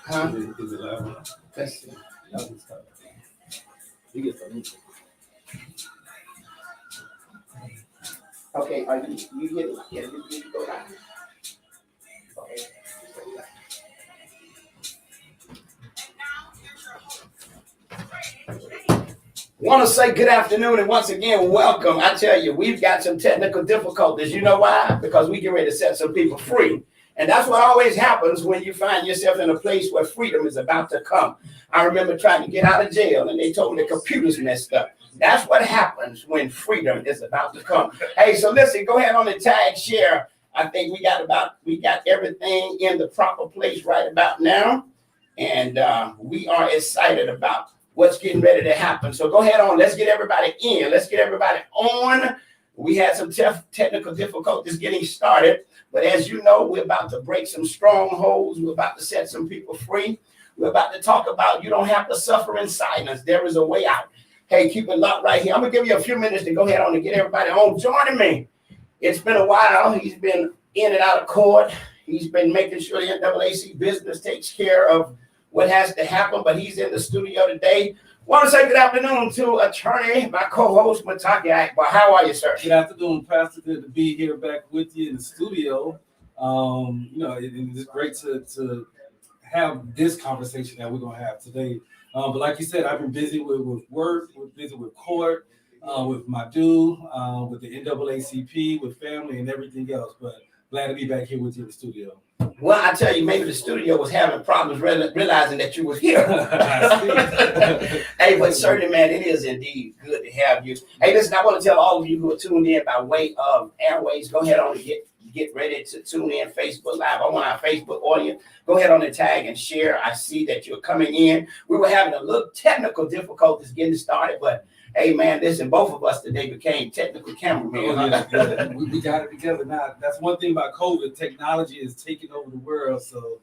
Huh? Is it loud? Let's see. You get some music. Okay, are you get it? Yeah, you go down. Okay. Want to say good afternoon and once again, welcome. I tell you, we've got some technical difficulties. You know why? Because we get ready to set some people free. And that's what always happens when you find yourself in a place where freedom is about to come. I remember trying to get out of jail and they told me the computer's messed up. That's what happens when freedom is about to come. Hey, so listen, go ahead on the tag share. I think we got everything in the proper place right about now. And we are excited about what's getting ready to happen. So go ahead on. Let's get everybody in. Let's get everybody on. We had some technical difficulties getting started. But as you know, we're about to break some strongholds. We're about to set some people free. We're about to talk about you don't have to suffer in silence. There is a way out. Hey, keep it locked right here. I'm going to give you a few minutes to go ahead on and get everybody on. Joining me. It's been a while. He's been in and out of court. He's been making sure the NAAC business takes care of what has to happen, but he's in the studio today. Want to say good afternoon to attorney, my co-host, Mutaqee Akbar. How are you, sir? Good afternoon, Pastor. Good to be here back with you in the studio. It's great to have this conversation that we're going to have today. But like you said, I've been busy with work, busy with court, with my due, with the NAACP, with family and everything else. But glad to be back here with you in the studio. Well, I tell you, maybe the studio was having problems realizing that you was here. Hey, but certainly, man, it is indeed good to have you. Hey, listen, I want to tell all of you who are tuned in by way of airways, go ahead on and get ready to tune in Facebook Live. I want our Facebook audience. Go ahead on the tag and share. I see that you're coming in. We were having a little technical difficulties getting started, but hey, man, listen, both of us today became technical cameramen. We got it together now. That's one thing about COVID. Technology is taking over the world, so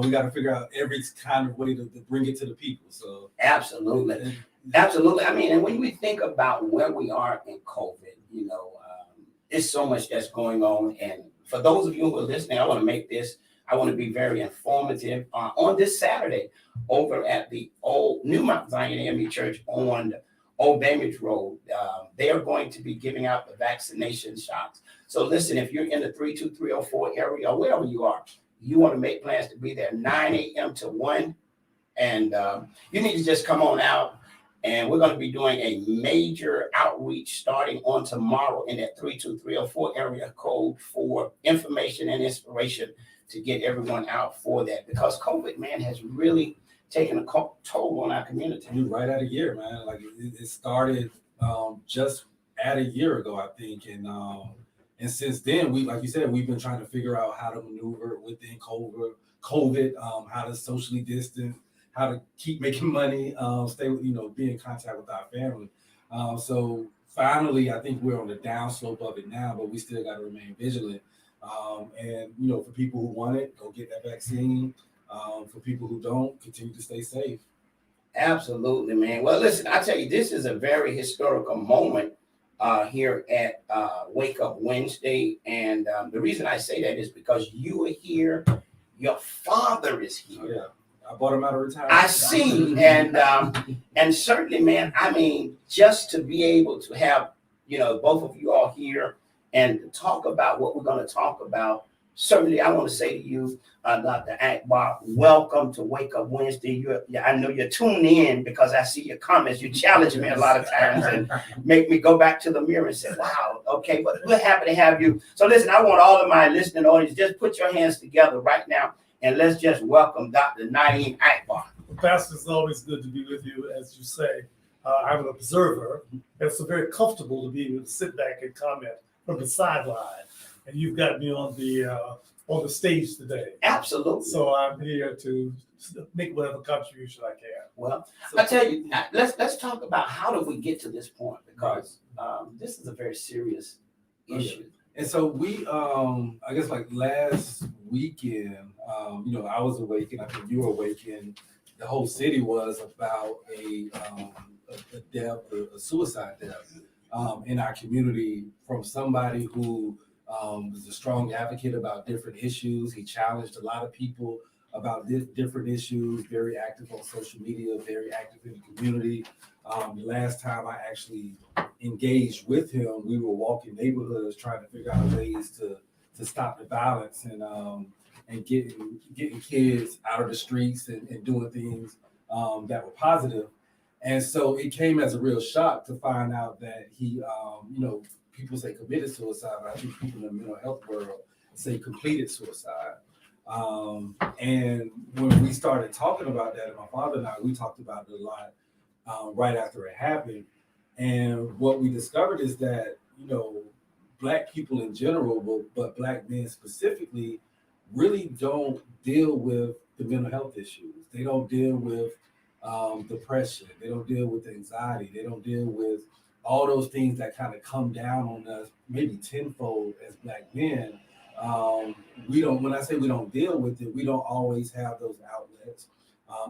we got to figure out every kind of way to bring it to the people. So absolutely. I mean, and when we think about where we are in COVID, there's so much that's going on. And for those of you who are listening, I want to be very informative. On this Saturday, over at the old New Mount Zion AME Church on Old Bainbridge Road, they are going to be giving out the vaccination shots. So listen, if you're in the 32304 area or wherever you are, you want to make plans to be there 9 a.m. to 1. And you need to just come on out. And we're going to be doing a major outreach starting on tomorrow in that 32304 area code for information and inspiration to get everyone out for that. Because COVID, man, has really taking a toll on our community. You're right at a year, man. Like it started just at a year ago, I think, and since then, like you said, we've been trying to figure out how to maneuver within COVID, how to socially distance, how to keep making money, be in contact with our family. So finally, I think we're on the downslope of it now, but we still got to remain vigilant. And for people who want it, go get that vaccine. For people who don't, continue to stay safe. Absolutely, man. Well, listen, I tell you, this is a very historical moment here at Wake Up Wednesday. And the reason I say that is because you are here. Your father is here. Oh, yeah. I bought him out of retirement. I see. And certainly, man, I mean, just to be able to have, both of you all here and talk about what we're going to talk about. Certainly, I want to say to you, Dr. Akbar, welcome to Wake Up Wednesday. I know you're tuned in because I see your comments. You challenge me a lot of times and make me go back to the mirror and say, wow, okay, but we're happy to have you. So listen, I want all of my listening audience, just put your hands together right now and let's just welcome Dr. Naeem Akbar. Pastor, it's always good to be with you. As you say, I'm an observer. It's very comfortable to be able to sit back and comment from the sideline. And you've got me on the stage today. Absolutely. So I'm here to make whatever contribution I can. Well, I tell you, let's talk about how did we get to this point, because this is a very serious issue. And so we, I guess like last weekend, I was awakened. I think you were awakened. The whole city was about a death, a suicide death in our community from somebody who Was a strong advocate about different issues. He challenged a lot of people about different issues, very active on social media, very active in the community. The last time I actually engaged with him, we were walking neighborhoods trying to figure out ways to stop the violence and getting kids out of the streets and doing things that were positive. And so it came as a real shock to find out that he, people say committed suicide, but I think people in the mental health world say completed suicide. And when we started talking about that, and my father and I, we talked about it a lot right after it happened. And what we discovered is that, Black people in general, but Black men specifically, really don't deal with the mental health issues. They don't deal with depression. They don't deal with anxiety. They don't deal with all those things that kind of come down on us, maybe tenfold as Black men. We don't, when I say we don't deal with it, we don't always have those outlets.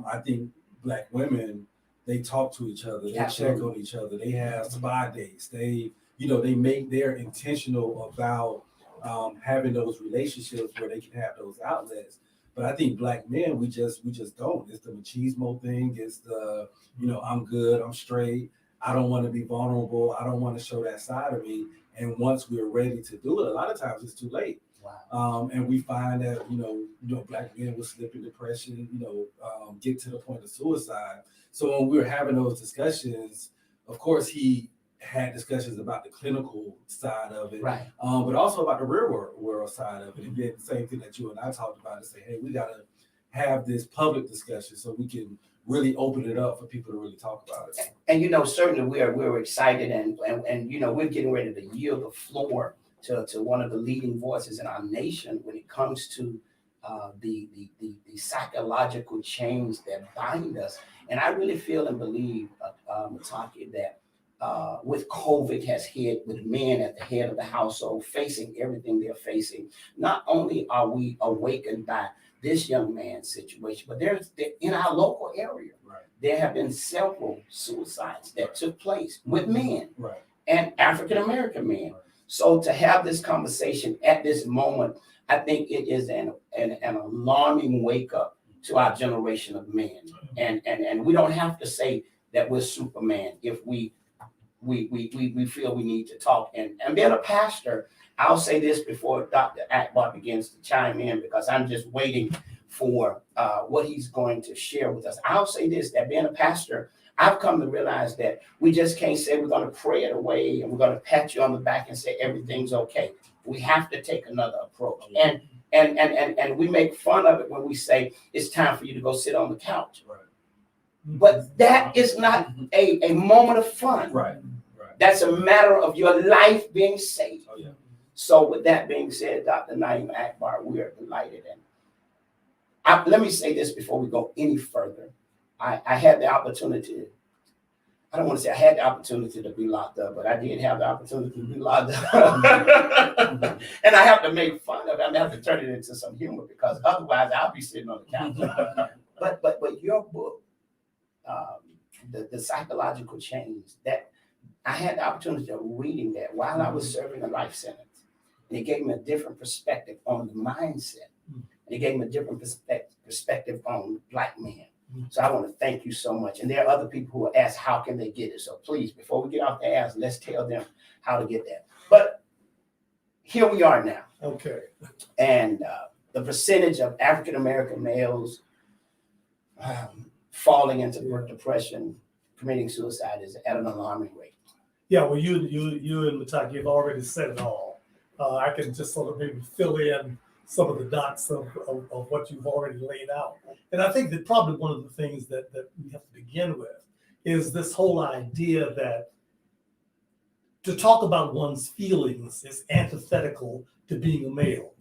I think Black women, they talk to each other, they check on each other, they have spa dates, they're intentional about having those relationships where they can have those outlets. But I think Black men, we just don't. It's the machismo thing. It's the, I'm good, I'm straight. I don't want to be vulnerable. I don't want to show that side of me. And once we're ready to do it, a lot of times it's too late. Wow. And we find that, Black men will slip in depression, get to the point of suicide. So when we were having those discussions, of course, he had discussions about the clinical side of it, right? But also about the real world side of it. And then the same thing that you and I talked about, to say, hey, we got to have this public discussion so we can really open it up for people to really talk about it. And certainly we're excited and we're getting ready to yield the floor to one of the leading voices in our nation when it comes to the psychological chains that bind us. And I really feel and believe, Mutaqee, that with COVID has hit, with men at the head of the household facing everything they're facing, not only are we awakened by this young man's situation, but in our local area, right, there have been several suicides that took place with men, right, and African American men. Right. So to have this conversation at this moment, I think it is an alarming wake up to our generation of men. And we don't have to say that we're Superman if we feel we need to talk. And being a pastor, I'll say this before Dr. Akbar begins to chime in, because I'm just waiting for what he's going to share with us. I'll say this, that being a pastor, I've come to realize that we just can't say we're going to pray it away and we're going to pat you on the back and say everything's okay. We have to take another approach. And we make fun of it when we say it's time for you to go sit on the couch. Right. But that is not a moment of fun. Right. That's a matter of your life being saved. Oh, yeah. So with that being said, Dr. Naeem Akbar, we are delighted. And let me say this before we go any further. I had the opportunity, I don't want to say I had the opportunity to be locked up, but I did have the opportunity to be locked up. And I have to make fun of it. I have to turn it into some humor, because otherwise I'll be sitting on the couch. But your book, the psychological change, that I had the opportunity of reading that while I was serving a life sentence. And it gave me a different perspective on the mindset. And it gave me a different perspective on Black men. So I want to thank you so much. And there are other people who will ask, how can they get it? So please, before we get off the ass, let's tell them how to get that. But here we are now. Okay. And the percentage of African-American males falling into depression, committing suicide, is at an alarming rate. Yeah, well, you and Mutaqee have already said it all. I can just sort of maybe fill in some of the dots of what you've already laid out. And I think that probably one of the things that we have to begin with is this whole idea that to talk about one's feelings is antithetical to being a male.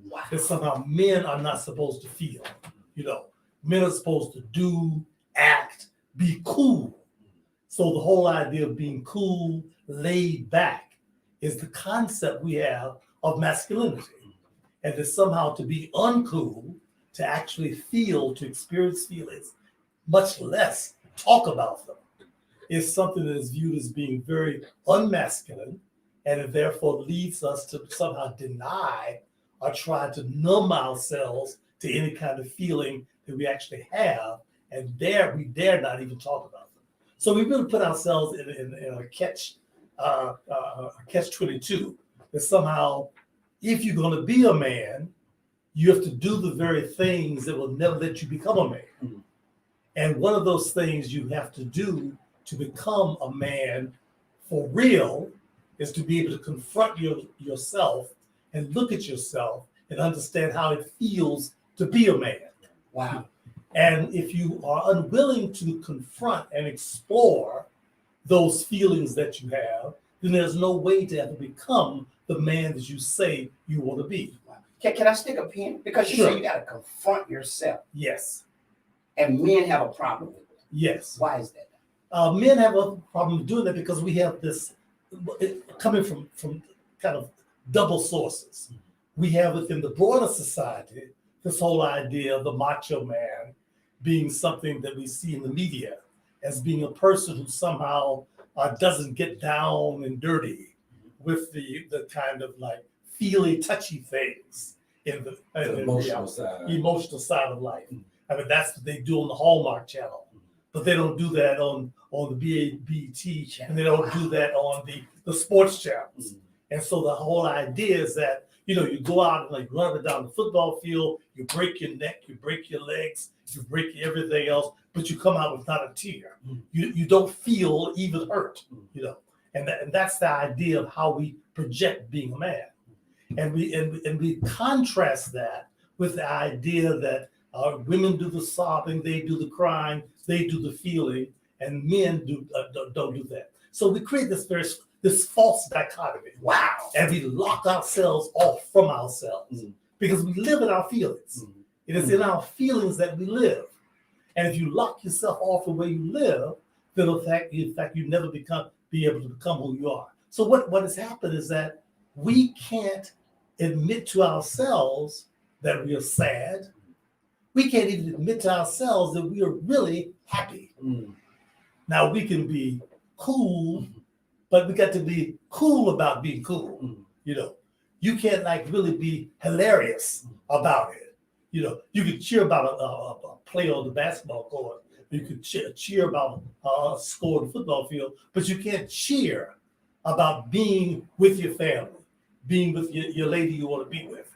Wow. That somehow men are not supposed to feel. Men are supposed to do, act, be cool. So the whole idea of being cool, laid back, is the concept we have of masculinity. And that somehow to be uncool, to actually feel, to experience feelings, much less talk about them, is something that is viewed as being very unmasculine and it therefore leads us to somehow deny or try to numb ourselves to any kind of feeling that we actually have, and we dare not even talk about them. So we really put ourselves in a catch 22. That somehow, if you're going to be a man, you have to do the very things that will never let you become a man. Mm-hmm. And one of those things you have to do to become a man for real is to be able to confront yourself and look at yourself and understand how it feels to be a man. Wow. And if you are unwilling to confront and explore those feelings that you have, then there's no way to ever become the man that you say you want to be. Wow. Can I stick a pin? Because you Sure. say you got to confront yourself, Yes. and men have a problem with it. Yes. Why is that? Men have a problem doing that because we have this coming from kind of double sources. We have within the broader society this whole idea of the macho man being something that we see in the media as being a person who somehow doesn't get down and dirty with the kind of like feely, touchy things in the emotional side. Emotional side of life. I mean, that's what they do on the Hallmark Channel, but they don't do that on the BET channel, and they don't do that on the sports channels. And so the whole idea is that, you know, you go out and like run it down the football field, you break your neck, you break your legs, you break everything else, but you come out with not a tear. You don't feel even hurt, you know. And that's the idea of how we project being a man. And we contrast that with the idea that women do the sobbing, they do the crying, they do the feeling, and men don't do that. So we create this false dichotomy. Wow. And we lock ourselves off from ourselves because we live in our feelings. It is in our feelings that we live. And if you lock yourself off the way you live, then in fact you never be able to become who you are. So what has happened is that we can't admit to ourselves that we are sad. We can't even admit to ourselves that we are really happy. Now we can be cool, but we got to be cool about being cool. You know, you can't like really be hilarious about it. You know, you can cheer about a play on the basketball court. You could cheer about a score on the football field, but you can't cheer about being with your family, being with your lady you want to be with.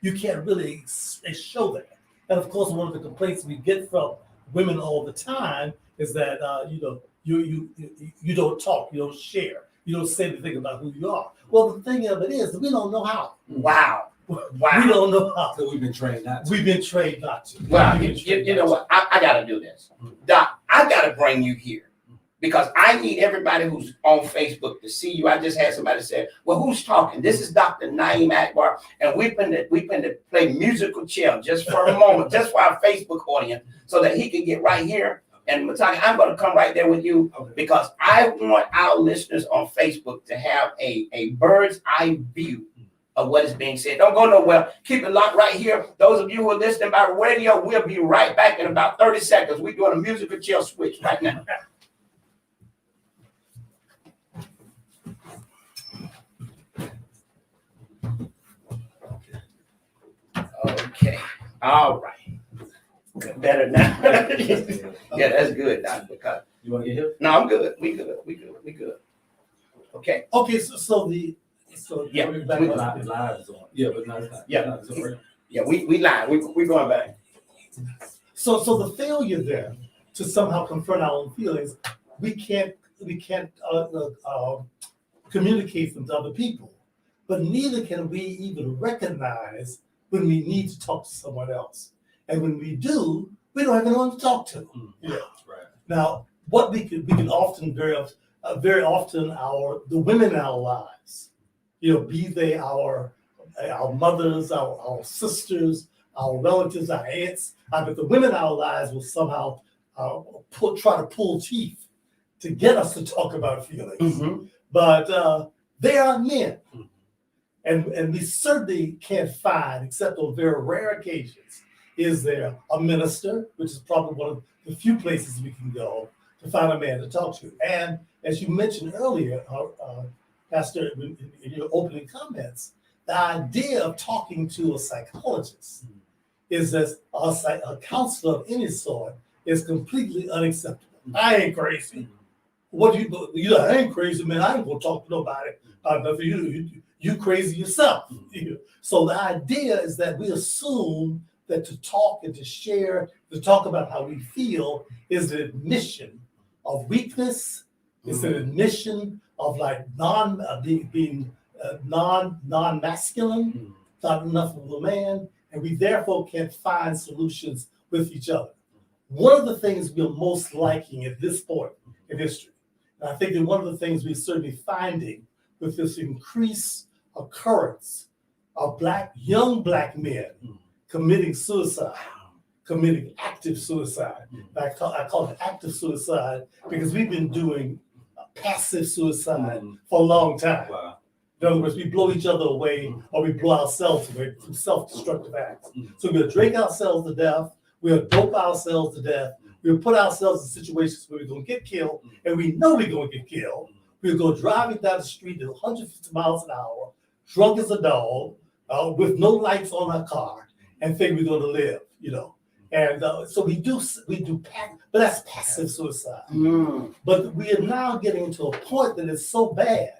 You can't really show that. And of course, one of the complaints we get from women all the time is that you don't talk, you don't share, you don't say anything about who you are. Well, the thing of it is, we don't know how. Wow. We don't know how. So we've been trained not to. We've been trained not to. Well, you know what? I got to do this. Doc, I got to bring you here because I need everybody who's on Facebook to see you. I just had somebody say, well, who's talking? This is Dr. Naeem Akbar, and we've been to play musical chair just for a moment, just for our Facebook audience, so that he can get right here. And Mutaqee, I'm going to come right there with you because I want our listeners on Facebook to have a bird's eye view of what is being said. Don't go nowhere. Keep it locked right here. Those of you who are listening by radio, we'll be right back in about 30 seconds. We're doing a musical chair switch right now. Okay. All right. Better now. Yeah, that's good, Doc. Because You want to get here? no, I'm good. We good. Okay. Okay, so Yeah, going back we- on- Live is on. Yeah, but no, it's not. Yeah. No, it's on. Yeah, we live. We going back. So the failure there to somehow confront our own feelings, we can't communicate them to other people, but neither can we even recognize when we need to talk to someone else. And when we do, we don't have anyone to talk to. You know? Right. Now, what we can often very often the women in our lives, you know, be they our mothers, our sisters, our relatives, our aunts, but the women in our lives will somehow try to pull teeth to get us to talk about feelings. But they are men. And we certainly can't find, except on very rare occasions, is there a minister, which is probably one of the few places we can go to find a man to talk to. And as you mentioned earlier, Pastor, in your opening comments, the idea of talking to a psychologist is that a counselor of any sort is completely unacceptable. I ain't crazy. What I ain't crazy, man. I ain't gonna talk to nobody. You crazy yourself. So the idea is that we assume that to talk and to share, to talk about how we feel is an admission of weakness. It's an admission of like being non-masculine, not enough of a man, and we therefore can't find solutions with each other. One of the things we're most liking at this point in history, and I think that one of the things we're certainly finding with this increased occurrence of young black men committing suicide, committing active suicide. I call it active suicide because we've been doing passive suicide for a long time. Wow. In other words, we blow each other away or we blow ourselves away through self-destructive acts. So we'll drink ourselves to death, we'll dope ourselves to death, we'll put ourselves in situations where we're going to get killed, and we know we're going to get killed. We'll go driving down the street at 150 miles an hour, drunk as a dog, with no lights on our car, and think we're going to live, And so we do, but that's passive suicide. But we are now getting to a point that is so bad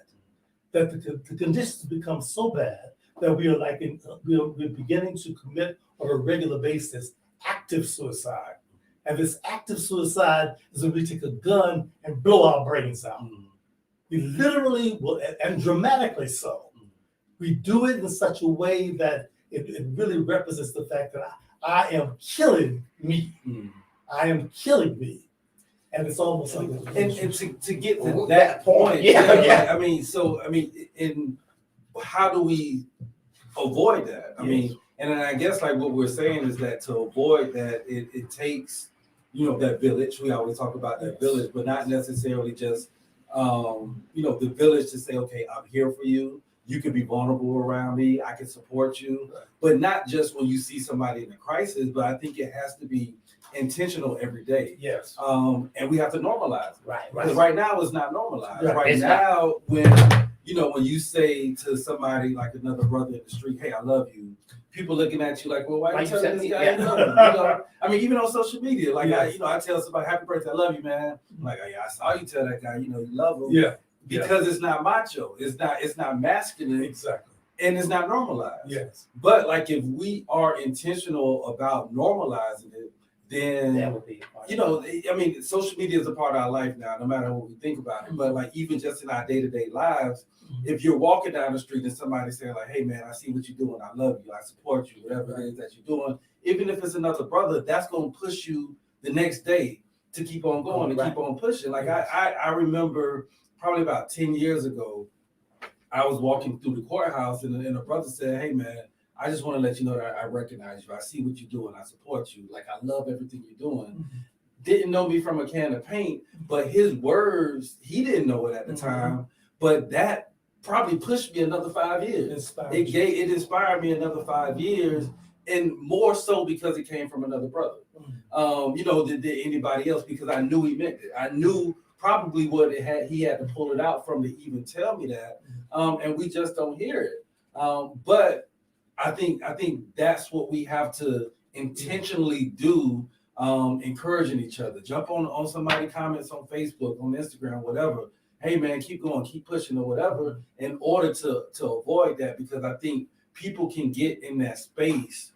that the conditions become so bad that we are we're beginning to commit on a regular basis active suicide. And this active suicide is when we take a gun and blow our brains out. We literally will, and dramatically so. We do it in such a way that it really represents the fact that I am killing me. I am killing me. And it's almost like and to get to Well, that point, yeah. in how do we avoid that? I mean, and I guess like what we're saying is that to avoid that, it takes, that village. We always talk about that village, but not necessarily just, the village to say, okay, I'm here for you. You can be vulnerable around me. I can support you, but not just when you see somebody in a crisis, but I think it has to be intentional every day. Yes. And we have to normalize it. Right. Because right now it's not normalized. Yeah, right it's now, when you say to somebody like another brother in the street, "Hey, I love you," people looking at you like, "Well, why are you telling this guy you love him?" I mean, even on social media, like I tell somebody, "Happy birthday, I love you, man." I'm like, "Yeah, I saw you tell that guy, you love him." Yeah. Because it's not macho, it's not masculine, Exactly. and it's not normalized. Yes. But like if we are intentional about normalizing it, then That would be a part social media is a part of our life now, no matter what we think about it. But like even just in our day-to-day lives, if you're walking down the street and somebody saying like, "Hey man, I see what you're doing, I love you, I support you, whatever it is that you're doing," even if it's another brother, that's gonna push you the next day to keep on going and keep on pushing. Like I remember probably about 10 years ago, I was walking through the courthouse and a brother said, "Hey man, I just want to let you know that I recognize you. I see what you're doing. I support you. Like, I love everything you're doing." Didn't know me from a can of paint, but his words, he didn't know it at the time, but that probably pushed me another 5 years. It inspired me another 5 years, and more so because it came from another brother, than anybody else, because I knew he meant it. I knew probably what he had to pull it out from to even tell me that, and we just don't hear it. But I think that's what we have to intentionally do, encouraging each other. Jump on somebody comments on Facebook, on Instagram, whatever. Hey man, keep going, keep pushing or whatever, in order to avoid that, because I think people can get in that space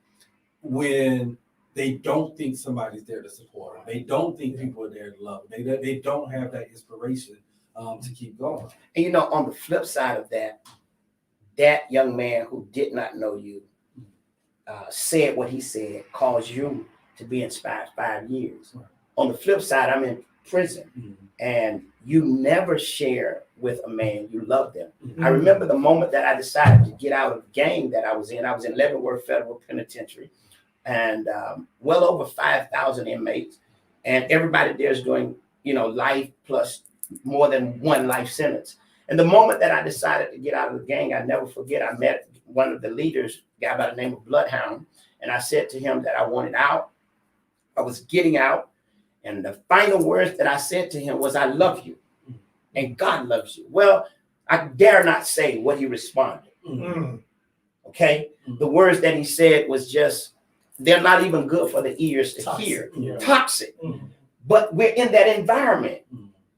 when they don't think somebody's there to support them. They don't think people are there to love them. They don't have that inspiration to keep going. And on the flip side of that young man who did not know you said what he said, caused you to be inspired 5 years. Right. On the flip side, I'm in prison, and you never share with a man you love them. I remember the moment that I decided to get out of the gang that I was in. I was in Leavenworth Federal Penitentiary, and well over 5,000 inmates, and everybody there is doing life plus more than one life sentence. And the moment that I decided to get out of the gang, I never forget, I met one of the leaders, a guy by the name of Bloodhound, and I said to him that I wanted out. I was getting out, and the final words that I said to him was, "I love you, and God loves you." Well, I dare not say what he responded. Mm. Okay? The words that he said was just, they're not even good for the ears to hear. Yeah. Toxic. Mm. But we're in that environment.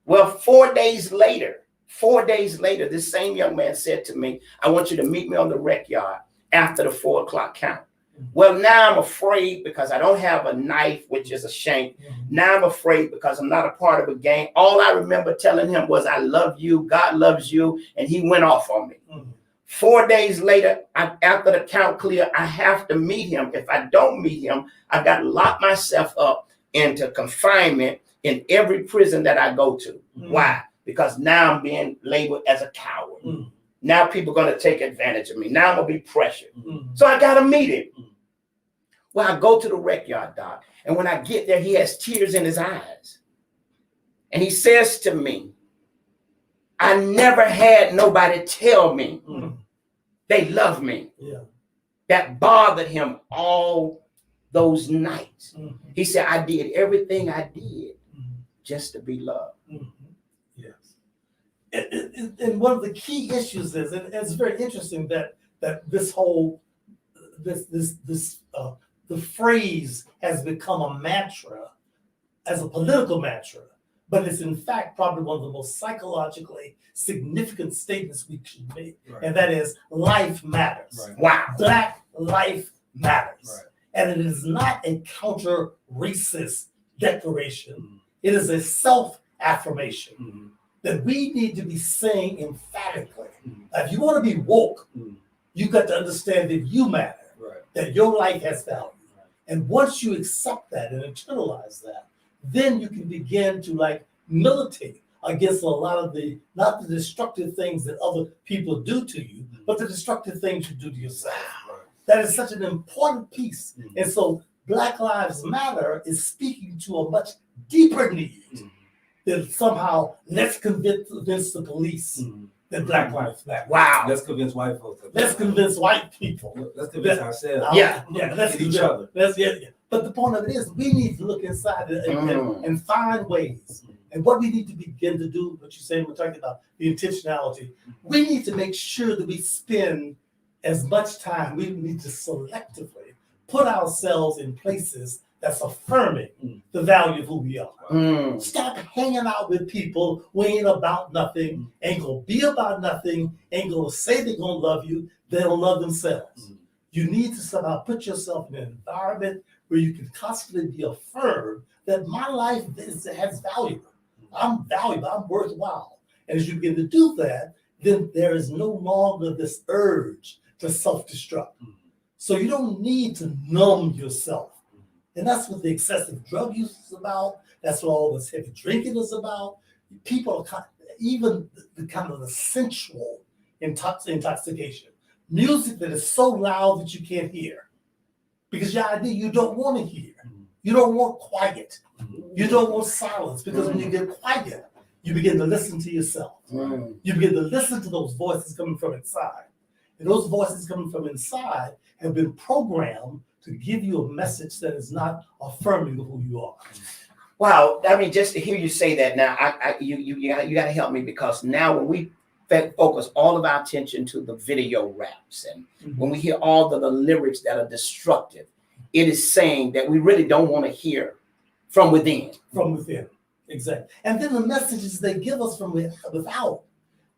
Well, 4 days later, this same young man said to me, I want you to meet me on the rec yard after the 4 o'clock count. Well, now I'm afraid because I don't have a knife, which is a shank. Now I'm afraid because I'm not a part of a gang. All I remember telling him was, I love you, God loves you, and he went off on me. 4 days later, after the count clear, I have to meet him. If I don't meet him, I've got to lock myself up into confinement in every prison that I go to. Why? Because now I'm being labeled as a coward. Now people are going to take advantage of me. Now I'm going to be pressured. So I got to meet him. Well, I go to the rec yard, Doc. And when I get there, he has tears in his eyes. And he says to me, I never had nobody tell me they love me. Yeah. That bothered him all those nights. He said, I did everything I did just to be loved. Yes. And one of the key issues is, and it's very interesting that this whole the phrase has become a mantra, as a political mantra, but it's in fact probably one of the most psychologically significant statements we should make, and that is life matters. Wow. Black life matters. Right. And it is not a counter-racist declaration. It is a self-affirmation that we need to be saying emphatically. If you want to be woke, you've got to understand that you matter, that your life has value. And once you accept that and internalize that, then you can begin to militate against a lot of not the destructive things that other people do to you, but the destructive things you do to yourself. That is such an important piece. And so Black Lives Matter is speaking to a much deeper need than somehow let's convince the police that Black Lives Matter. Wow. Let's convince white folks. Let's convince white people. Let's convince ourselves. Let's each other. But the point of it is, we need to look inside and find ways. And what we need to begin to do, what you're saying, we're talking about the intentionality. We need to make sure that we spend as much time, we need to selectively put ourselves in places that's affirming the value of who we are. Stop hanging out with people who ain't about nothing, ain't gonna be about nothing, ain't gonna say they're gonna love you, they don't love themselves. You need to somehow put yourself in an environment where you can constantly be affirmed that my life has value. I'm valuable, I'm worthwhile. And as you begin to do that, then there is no longer this urge to self-destruct. So you don't need to numb yourself. And that's what the excessive drug use is about. That's what all this heavy drinking is about. People are even the kind of the sensual intoxication. Music that is so loud that you can't hear. Because your idea, you don't want to hear. You don't want quiet. You don't want silence. Because when you get quiet, you begin to listen to yourself. You begin to listen to those voices coming from inside. And those voices coming from inside have been programmed to give you a message that is not affirming of who you are. Wow, I mean, just to hear you say that now, you got to help me, because now when we focus all of our attention to the video raps and when we hear all the lyrics that are destructive, it is saying that we really don't want to hear from within. From within, exactly. And then the messages they give us from without,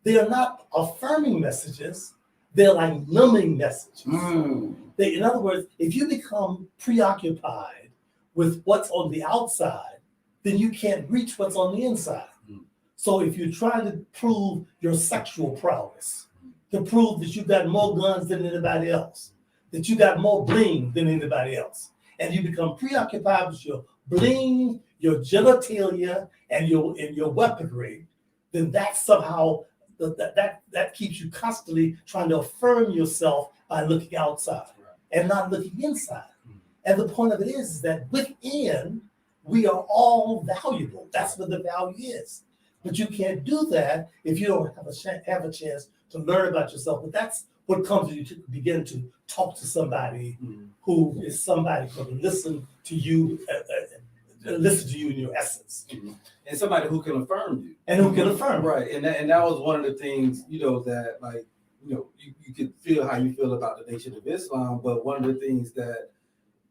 they are not affirming messages. They're like numbing messages. In other words, if you become preoccupied with what's on the outside, then you can't reach what's on the inside. So if you're trying to prove your sexual prowess, to prove that you got more guns than anybody else, that you got more bling than anybody else, and you become preoccupied with your bling, your genitalia, and your weaponry, then that's somehow that keeps you constantly trying to affirm yourself by looking outside and not looking inside. And the point of it is that within, we are all valuable. That's what the value is. But you can't do that if you don't have a chance to learn about yourself. But that's what comes when you to begin to talk to somebody who is somebody who can listen to you listen to you in your essence. And somebody who can affirm you. And who can affirm. Right. And that was one of the things, that like, you could feel how you feel about the Nation of Islam, but one of the things that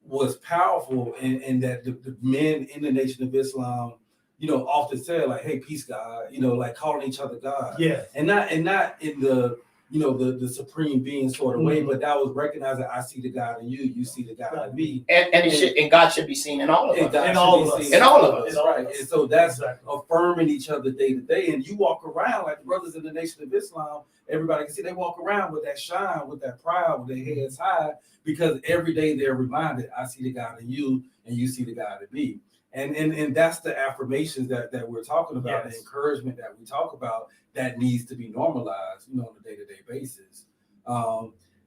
was powerful and that the men in the Nation of Islam, often said like, "Hey, peace, God," like calling each other God. Yeah. And not in the the supreme being sort of way, but that was recognizing I see the God in you, you see the God in me, and God should be seen in all of us. In all of us. In all of us. Right. And so that's Exactly. affirming each other day to day. And you walk around like the brothers in the Nation of Islam, everybody can see they walk around with that shine, with that pride, with their heads high, because every day they're reminded, I see the God in you and you see the God in me. And that's the affirmations that we're talking about, Yes. the encouragement that we talk about that needs to be normalized, on a day-to-day basis.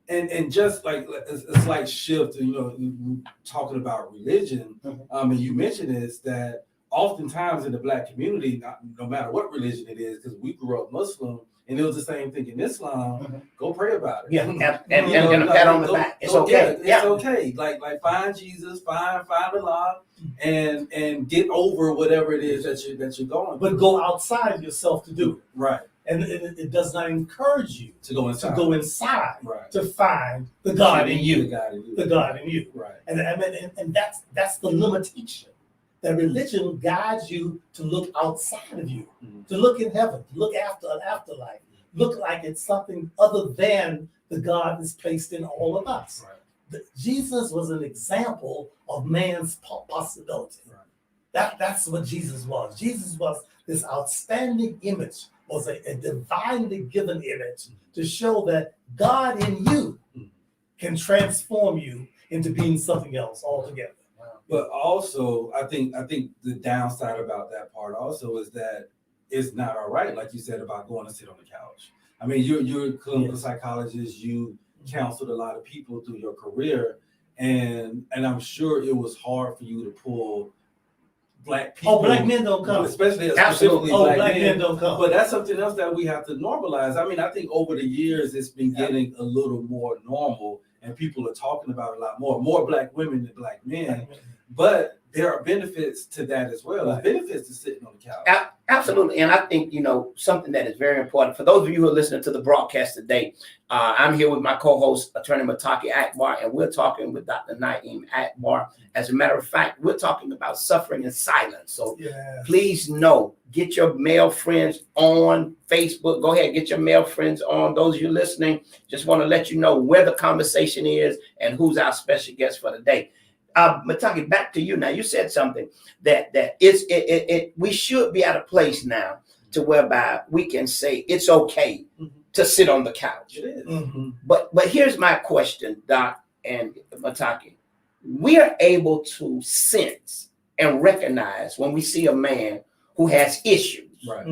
And just like a slight shift, talking about religion, and you mentioned this, that oftentimes in the Black community, no matter what religion it is, because we grew up Muslim, and it was the same thing in Islam. Go pray about it. Yeah, and a pat on the back. It's okay. Yeah, it's okay. Like find Jesus, find Allah, and get over whatever it is that you're going. But go outside yourself to do it. Right. And it does not encourage you To go inside. to go inside Right. to find the God in The you. God in you. The God in you. Right. And that's the limitation. That religion guides you to look outside of you, to look in heaven, to look after an afterlife, look like it's something other than the God that's placed in all of us. Right. Jesus was an example of man's possibility. Right. That's what Jesus was. Jesus was this outstanding image, was a divinely given image to show that God in you can transform you into being something else altogether. But also, I think the downside about that part also is that it's not all right, like you said, about going to sit on the couch. I mean, you're a clinical psychologist. You counseled a lot of people through your career, and I'm sure it was hard for you to pull Black people. Oh, Black men don't come. Specifically Black men don't come. But that's something else that we have to normalize. I mean, I think over the years it's been getting a little more normal, and people are talking about it a lot more Black women than Black men. But there are benefits to that as well. There's benefits to sitting on the couch. Absolutely. And I think, something that is very important for those of you who are listening to the broadcast today. I'm here with my co-host, Attorney Mutaqee Akbar, and we're talking with Dr. Naeem Akbar. As a matter of fact, we're talking about suffering in silence. So please know, get your male friends on Facebook. Go ahead, get your male friends on. Those of you listening, just want to let you know where the conversation is and who's our special guest for the day. Mutaqee, back to you now. You said something that we should be at a place now to whereby we can say it's okay to sit on the couch. It is. Mm-hmm. But here's my question, Doc and Mutaqee. We are able to sense and recognize when we see a man who has issues. Right.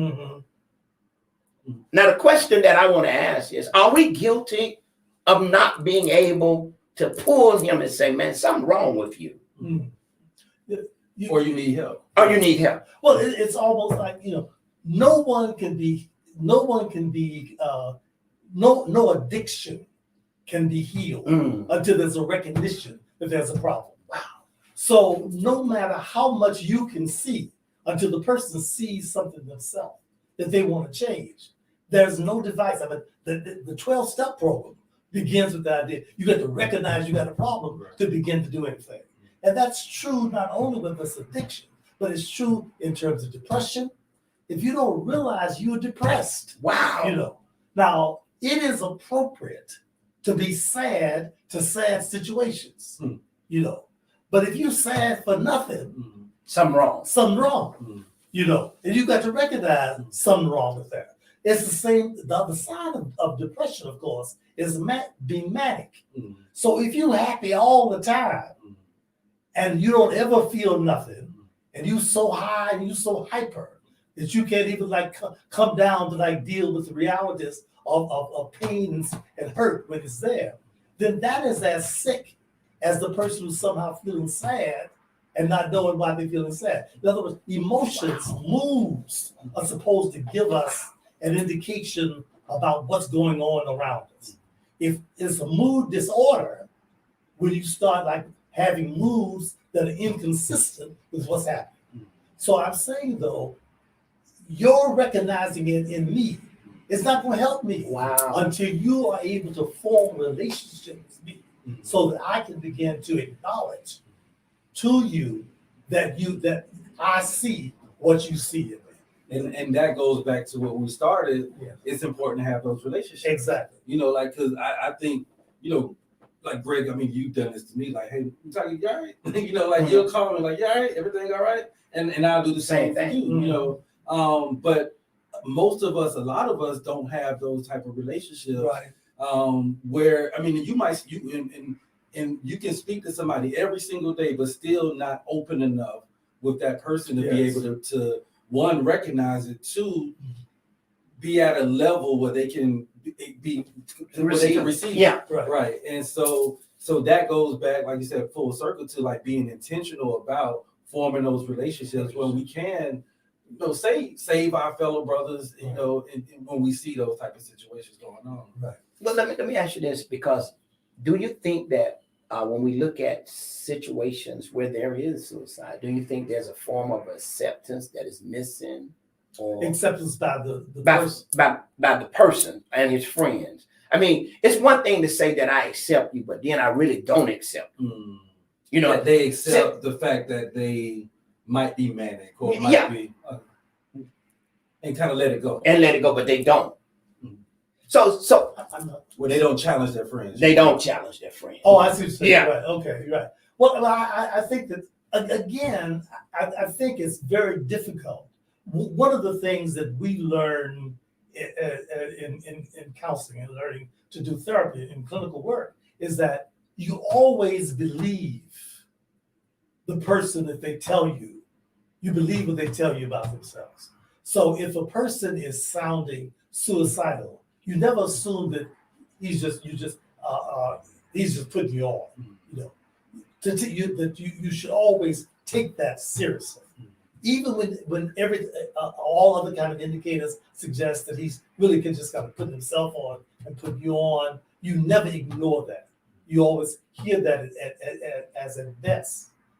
Now, the question that I want to ask is, are we guilty of not being able to pull him and say, man, something wrong with you? Or you need help. Or you need help. Well, it's almost like, no addiction can be healed until there's a recognition that there's a problem. Wow. So no matter how much you can see, until the person sees something themselves that they want to change, there's no device. I mean, the 12-step program begins with the idea you got to recognize you got a problem to begin to do anything. And that's true not only with this addiction, but it's true in terms of depression. If you don't realize you're depressed, wow. Now it is appropriate to be sad to sad situations, But if you're sad for nothing, something wrong. And you got to recognize something wrong with that. It's the same. The other side of depression, of course, is being manic. So if you're happy all the time and you don't ever feel nothing, and you so high and you so hyper that you can't even come down to deal with the realities of pain and hurt when it's there, then that is as sick as the person who's somehow feeling sad and not knowing why they're feeling sad. In other words, emotions, moods are supposed to give us an indication about what's going on around us. If it's a mood disorder, when you start having moves that are inconsistent with what's happening. So I'm saying though, your recognizing it in me is not going to help me until you are able to form a relationship with me, so that I can begin to acknowledge to you that I see what you see in me. And that goes back to what we started. Yeah. It's important to have those relationships. Exactly. You know, like, because I think, you know, like Greg, I mean, you've done this to me, like, hey, Mutaqee, you all right? You know, like you'll call me like, you all right? Everything all right? And I'll do the same thing, you know. But most of us, a lot of us don't have those type of relationships. Right. Where, I mean, and you can speak to somebody every single day, but still not open enough with that person to be able to one, recognize it, two, be at a level where they can receive Yeah. it. Right. And so that goes back, like you said, full circle to like being intentional about forming those relationships when we can, you know, save our fellow brothers, you know, and when we see those type of situations going on. Right. Well, let me ask you this, because do you think that when we look at situations where there is suicide, do you think there's a form of acceptance that is missing, or Acceptance by the by the person and his friends? I mean, it's one thing to say that I accept you, but then I really don't accept you. You know, that they accept the fact that they might be manic or might be, and kind of let it go. And let it go, but they don't. So Well, they don't challenge their friends. they don't challenge their friends. Oh, I see what you're saying. Yeah. Right. Okay. Right. Well, I think that again, I think it's very difficult. One of the things that we learn in counseling and learning to do therapy in clinical work is that you always believe the person that they tell you. You believe what they tell you about themselves. So if a person is sounding suicidal, you never assume that he's just putting you on. You know, you should always take that seriously, even when all other kind of indicators suggest that he's really just kind of putting himself on and putting you on. You never ignore that. You always hear that as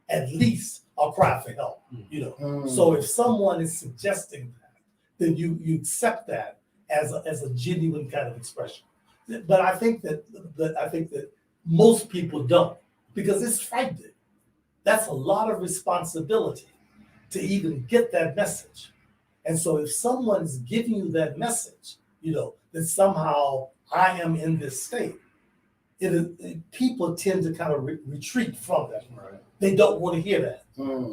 at least a cry for help. You know, so if someone is suggesting that, then you accept that as a genuine kind of expression. But I think that most people don't, because it's frightening. That's a lot of responsibility to even get that message. And so if someone's giving you that message, you know, that somehow I am in this state, people tend to kind of retreat from that. Right. They don't want to hear that.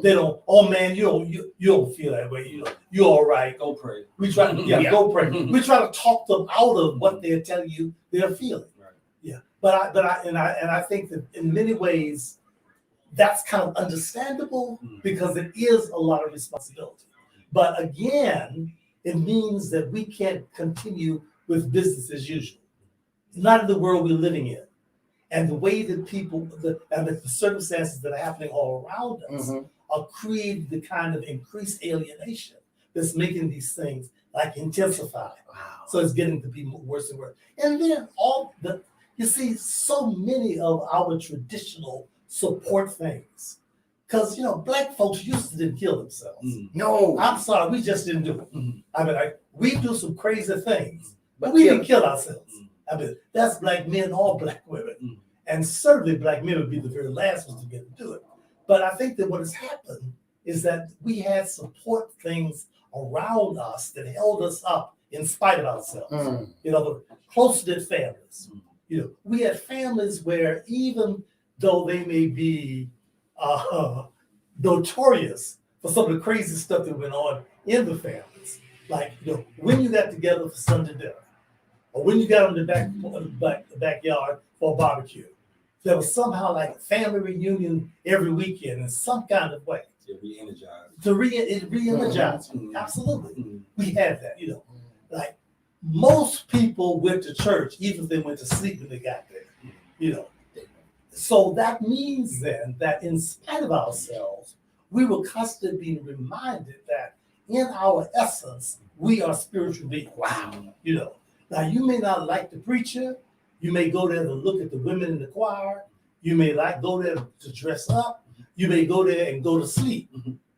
They don't. Oh man, you don't feel that way. You know, you're all right. Go pray. We try to go pray. We try to talk them out of what they're telling you they're feeling. Right. Yeah, but I think that in many ways that's kind of understandable because it is a lot of responsibility. But again, it means that we can't continue with business as usual. Not in the world we're living in. And the way that the circumstances that are happening all around us are creating the kind of increased alienation that's making these things like intensify. Wow. So it's getting to be worse and worse. And then you see so many of our traditional support things. Because, you know, Black folks used to didn't kill themselves. No. I'm sorry, we just didn't do it. I mean, we do some crazy things, but we didn't kill ourselves. I mean, that's Black men or Black women. And certainly Black men would be the very last ones to get to do it. But I think that what has happened is that we had support things around us that held us up in spite of ourselves. You know, the close-knit families. You know, we had families where even though they may be notorious for some of the crazy stuff that went on in the families, like, you know, when you got together for Sunday dinner, or when you got in the backyard for a barbecue, there was somehow like a family reunion every weekend in some kind of way. To re-energize. It re-energized. Absolutely. We had that, you know. Like most people went to church, even if they went to sleep when they got there, you know. So that means then that in spite of ourselves, we were constantly being reminded that in our essence, we are spiritual beings. Wow. You know. Now, you may not like the preacher. You may go there to look at the women in the choir. You may like go there to dress up. You may go there and go to sleep,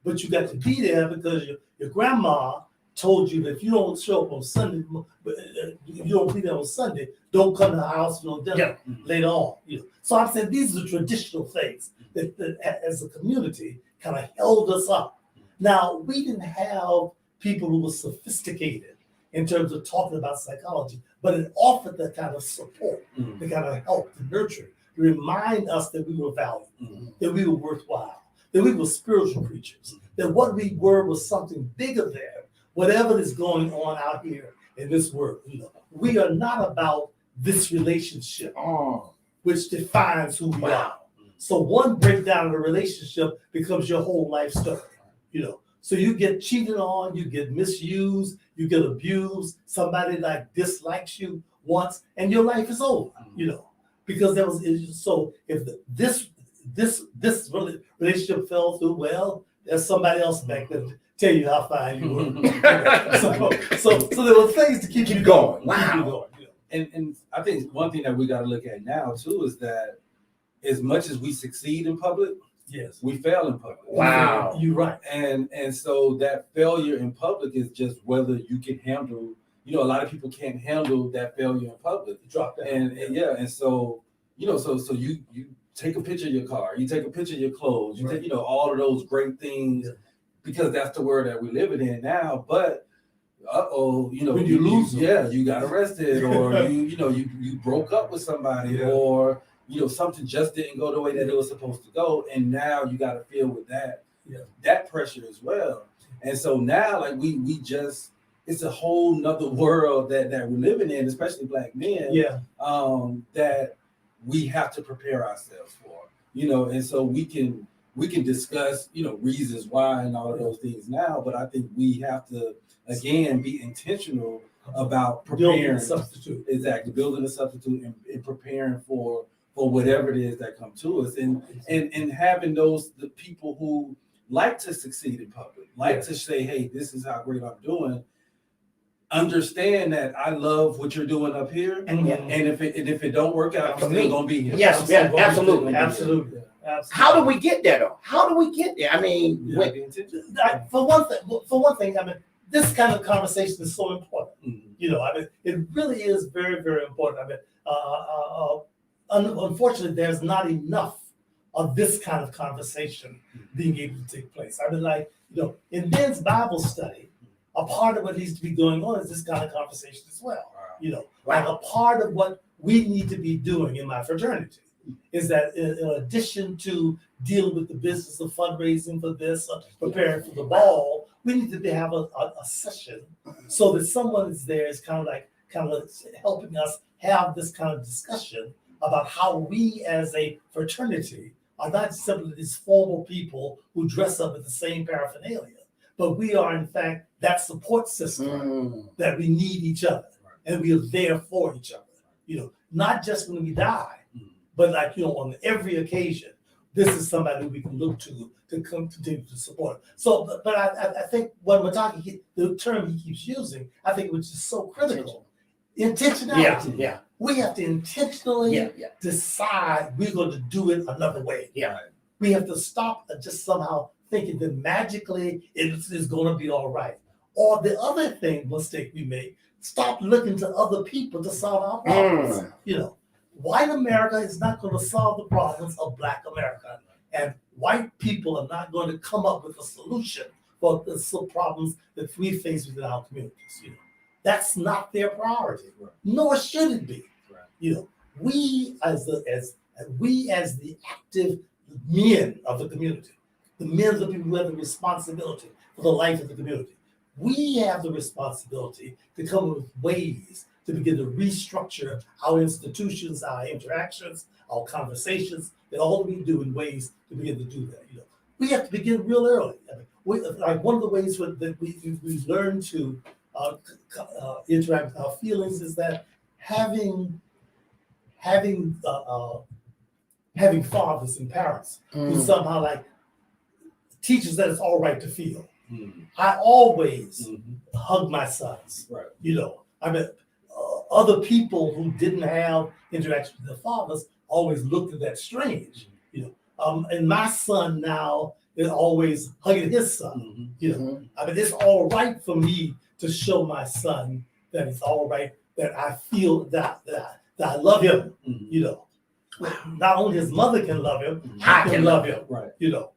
but you got to be there because your grandma told you that if you don't show up on Sunday, if you don't be there on Sunday, don't come to the house, dinner later on. So I'm saying these are the traditional things that as a community kind of held us up. Now, we didn't have people who were sophisticated in terms of talking about psychology, but it offered that kind of support, the kind of help, the nurturing, to remind us that we were valued, that we were worthwhile, that we were spiritual creatures, that what we were was something bigger than whatever is going on out here in this world. We are not about this relationship, which defines who we are. So one breakdown of the relationship becomes your whole life story. So you get cheated on, you get misused, you get abused, somebody like dislikes you once, and your life is over, because there was, so if this relationship fell through, well, there's somebody else back there to tell you how fine you were. So there were things to keep you going. Wow. And I think one thing that we got to look at now too is that as much as we succeed in public, yes, we fail in public. Wow. You're right. And so that failure in public is just whether you can handle, a lot of people can't handle that failure in public. Drop that. And so, so you take a picture of your car, you take a picture of your clothes, you take, all of those great things, because that's the world that we're living in now. But when you lose them, you got arrested, or you broke up with somebody, or something just didn't go the way that it was supposed to go, and now you got to feel with that pressure as well. And so now, like we just, it's a whole nother world that we're living in, especially Black men. That we have to prepare ourselves for, and so we can discuss, reasons why and all of those things now, but I think we have to again be intentional about preparing, building a substitute and preparing for whatever it is that come to us, and having the people who like to succeed in public, like to say, hey, this is how great I'm doing. Understand that I love what you're doing up here, and if it don't work out, I'm still gonna be here. Yes, absolutely. How do we get there though? How do we get there? I mean, for one thing, I mean, this kind of conversation is so important. It really is very, very important. Unfortunately, there's not enough of this kind of conversation being able to take place. In men's Bible study, a part of what needs to be going on is this kind of conversation as well. Like a part of what we need to be doing in my fraternity is that in addition to dealing with the business of fundraising for this, preparing for the ball, we need to have a session so that someone is there is kind of helping us have this kind of discussion about how we as a fraternity are not simply these formal people who dress up in the same paraphernalia, but we are in fact that support system that we need each other, and we are there for each other. Not just when we die, but on every occasion, this is somebody we can look to continue to support. So, but I think what Mutaqee, the term he keeps using, I think which is so critical, intentionality. We have to intentionally decide we're going to do it another way. We have to stop just somehow thinking that magically it is going to be all right. Or the other mistake we make, stop looking to other people to solve our problems. White America is not going to solve the problems of Black America, and white people are not going to come up with a solution for the problems that we face within our communities. That's not their priority, nor should it be. We as the active men of the community, the men of the people who have the responsibility for the life of the community, we have the responsibility to come up with ways to begin to restructure our institutions, our interactions, our conversations, that all we do in ways to begin to do that. We have to begin real early. One of the ways that we learn to interact with our feelings is that having fathers and parents who somehow teaches that it's all right to feel. I always hug my sons. Other people who didn't have interaction with their fathers always looked at that strange, you know. And my son now is always hugging his son, you know. I mean, it's all right for me to show my son that it's all right, that I feel that I love him, you know. Not only his mother can love him, I can love him, Right. you know.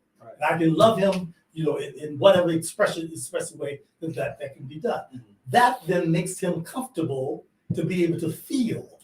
I can love him, you know, in whatever expressive way that can be done. That then makes him comfortable to be able to feel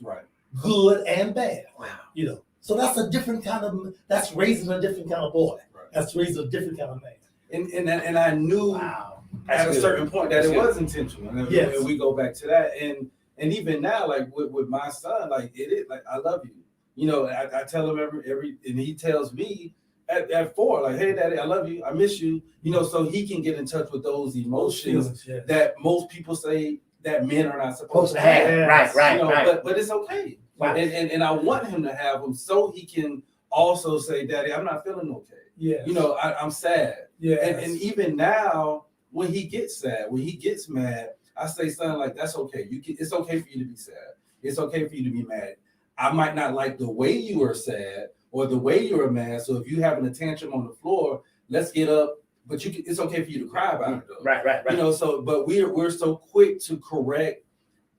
good and bad. Wow. You know, so that's a different kind of, that's raising a different kind of boy. That's raising a different kind of man. And I knew at a certain point that it was intentional. And we go back to that. And even now, like with my son, like it is like I love you. You know, I tell him every and he tells me at 4, like, hey daddy, I love you, I miss you, you know, so he can get in touch with those emotions that most people say that men are not supposed to have. Right, you know, right. But it's okay. Wow. And I want him to have them so he can also say, daddy, I'm not feeling okay. Yeah. You know, I'm sad. Yeah. And even now, when he gets sad, when he gets mad, I say, son, like, that's okay. It's okay for you to be sad. It's okay for you to be mad. I might not like the way you are sad or the way you are mad. So if you having a tantrum on the floor, let's get up. But it's okay for you to cry about it, though. Right. You know, so but we're so quick to correct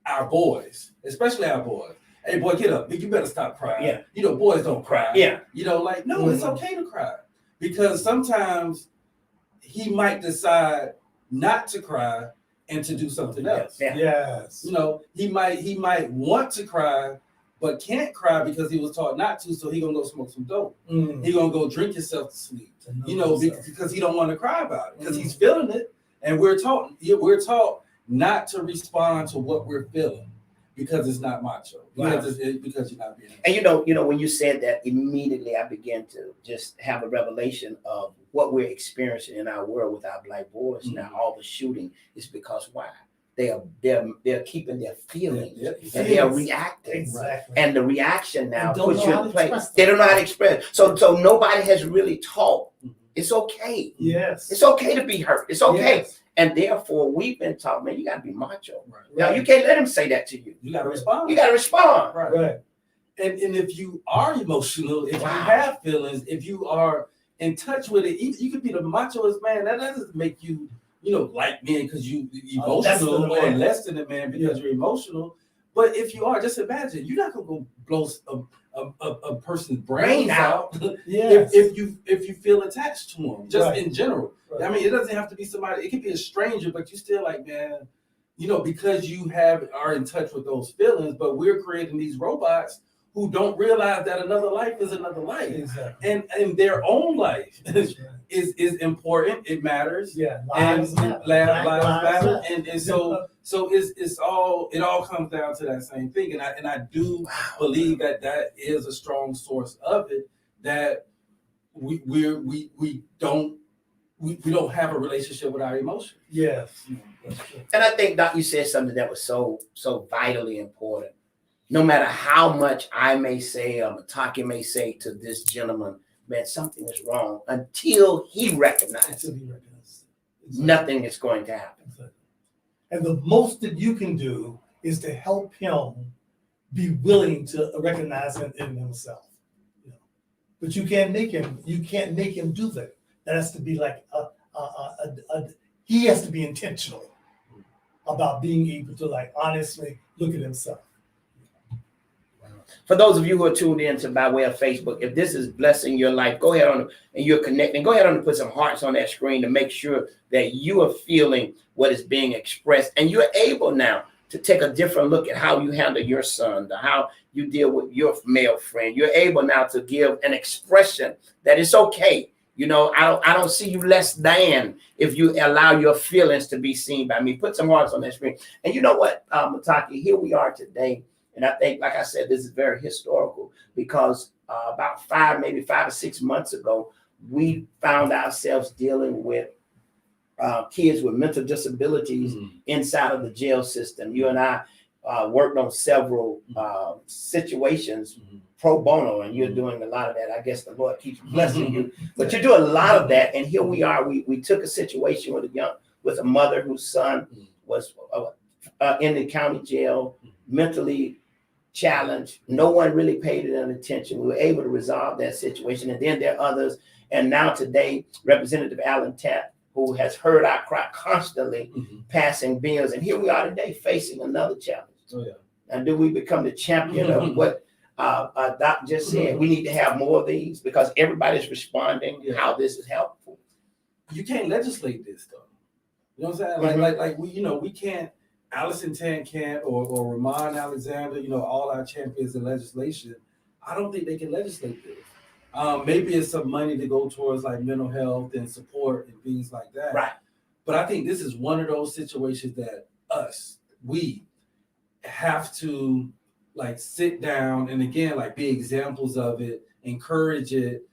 our boys, especially our boys. Hey, boy, get up. You better stop crying. Yeah. You know, boys don't cry. Yeah. You know, like, no, it's okay to cry. Because sometimes he might decide not to cry and to do something else. Yeah. Yes. You know, he might want to cry, but can't cry because he was taught not to, so he gonna go smoke some dope. He gonna go drink himself to sleep. You know, because he don't want to cry about it, because he's feeling it. And we're taught not to respond to what we're feeling because it's not macho. Because you're not being. And you know, when you said that, immediately I began to just have a revelation of what we're experiencing in our world with our black boys now. All the shooting is because why? They're keeping their feelings and they're reacting. Exactly. And the reaction now puts you in place. They don't know how to express. So nobody has really taught. It's okay. Yes. It's okay to be hurt. It's okay. Yes. And therefore, we've been taught, man, you got to be macho. Right. Now, you can't let him say that to you. You got to respond. You got to respond. Right. And if you are emotional, if you have feelings, if you are in touch with it, you could be the machoest man. That doesn't make you, you know, like men because you emotional or less than a man because you're emotional. But if you are, just imagine, you're not gonna go blow a person's brains out if you feel attached to them, just in general. I mean, it doesn't have to be somebody, it could be a stranger, but you still like, man, you know, because you are in touch with those feelings, but we're creating these robots who don't realize that another life is another life. Exactly. And their own life is important. It matters. Lives matter. And so it all comes down to that same thing. And I do believe that is a strong source of it, that we don't have a relationship with our emotions. Yes. That's true. And I think, Doc, you said something that was so vitally important. No matter how much I may say or Mutaqee may say to this gentleman, man, something is wrong, until he recognizes nothing is going to happen. And the most that you can do is to help him be willing to recognize it in himself. You know? But you can't make him do that. That has to be like he has to be intentional about being able to like honestly look at himself. For those of you who are tuned in to by way of Facebook, if this is blessing your life, go ahead on and you're connecting. Go ahead on and put some hearts on that screen to make sure that you are feeling what is being expressed, and you're able now to take a different look at how you handle your son, how you deal with your male friend. You're able now to give an expression that it's okay. You know, I don't see you less than if you allow your feelings to be seen by me. Put some hearts on that screen. And you know what, Mutaqee, here we are today. And I think, like I said, this is very historical because about 5 or 6 months ago, we found ourselves dealing with kids with mental disabilities inside of the jail system. You and I worked on several situations pro bono, and you're doing a lot of that. I guess the Lord keeps blessing you, but you're doing a lot of that. And here we are. We took a situation with a mother whose son was in the county jail, mentally challenge. No one really paid it any attention. We were able to resolve that situation. And then there are others. And now today, Representative Allen Tapp, who has heard our cry constantly, passing bills. And here we are today facing another challenge. Oh, yeah. And do we become the champion of what Doc just said? We need to have more of these because everybody's responding how this is helpful. You can't legislate this though. You know what I'm saying? Like we, we can't, Allison Tan can't, or Ramon Alexander, all our champions in legislation. I don't think they can legislate this. Maybe it's some money to go towards like mental health and support and things like that. Right. But I think this is one of those situations that we have to like sit down and again, like be examples of it, encourage it,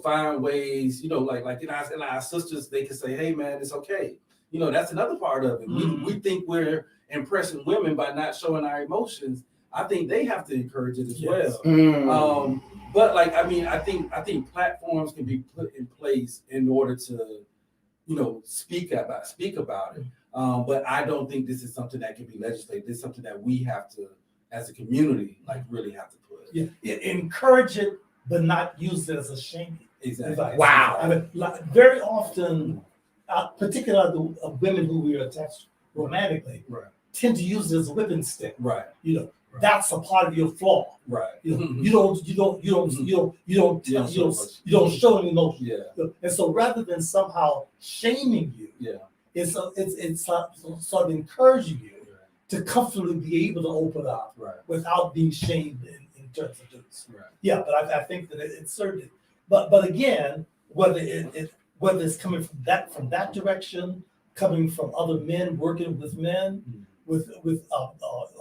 find ways, like in our sisters, they can say, hey man, it's okay. That's another part of it. We think we're impressing women by not showing our emotions. I think they have to encourage it as well. But I think platforms can be put in place in order to, speak about it. But I don't think this is something that can be legislated. This is something that we have to, as a community, really have to put. Yeah, encourage it, but not use it as a shaming. Exactly. Device. Wow. I mean, very often, particularly the women who we are attached romantically, tend to use it as a whipping stick. Right. That's a part of your flaw. Right. You don't show any emotion. Yeah. And so rather than somehow shaming you, it's sort of encouraging you to comfortably be able to open up without being shamed in terms of dudes. Right. Yeah, but I think that it's certainly, but again, whether it's coming from that direction, coming from other men working with men, with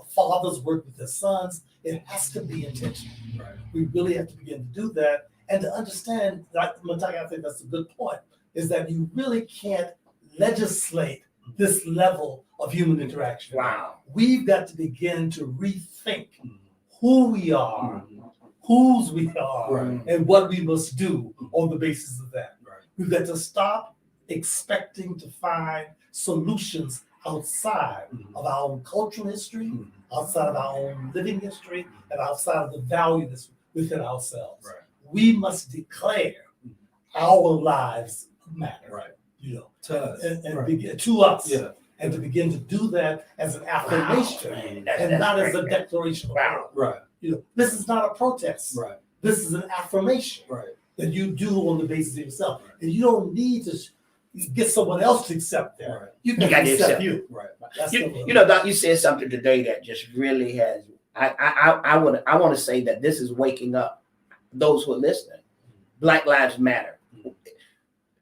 fathers work with their sons, it has to be intentional. Right. We really have to begin to do that and to understand, Mutaqee, I think that's a good point, is that you really can't legislate this level of human interaction. Wow. We've got to begin to rethink who we are, whose we are, and what we must do on the basis of that. Right. We've got to stop expecting to find solutions outside of our own cultural history, outside of our own living history, and outside of the value that's within ourselves. Right. We must declare our lives matter. Right. To us. And begin to us. Yeah. And to begin to do that as an affirmation and not as a declaration of war. Right. This is not a protest. Right. This is an affirmation that you do on the basis of yourself. And you don't need to get someone else to accept that. Right. You can accept you. Right. That's Doc, you said something today that just really has. I want to say that this is waking up those who are listening. Black Lives Matter.